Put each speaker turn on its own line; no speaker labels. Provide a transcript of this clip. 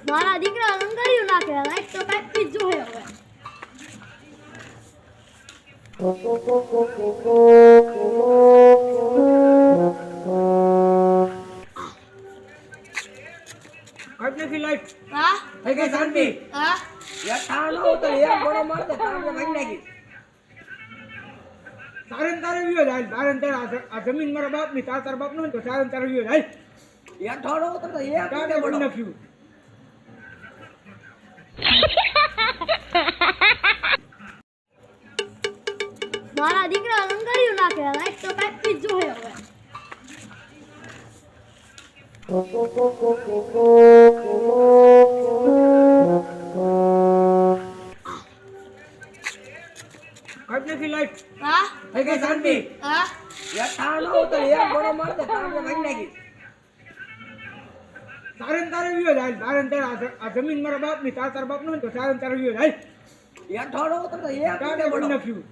મારા દીકરા રંગાયું નાખે લાઈટ તો કાપી જ જોઈએ હવે.
આજની લાઈટ
હા
થઈ ગઈ શાંતિ.
હા
યાર થાનો તો એક ગોળો માર દે તારે ભાઈ નાખી. તારે વિયો જાય તારે આ જમીન મારા બાપ ની તાર બાપ નો તો તારે વિયો જાય. યાર થાનો તો એક તારે ગોળો નાખ્યું.
મારા દીકરા રંગાયું નાખે લાઈટ તો કાપી જ જોઈએ હવે.
આજની લાઈટ
હા
થઈ ગઈ શાંતિ.
હા
યાર થાનો તો એક ગોળો માર દે તારે ભાઈ નાખી. તારે વિયો જાય તારે આ જમીન મારા બાપ ની તાર બાપ નો તો તારે વિયો જાય. યાર થાનો તો એક તારે ગોળો નાખ્યું.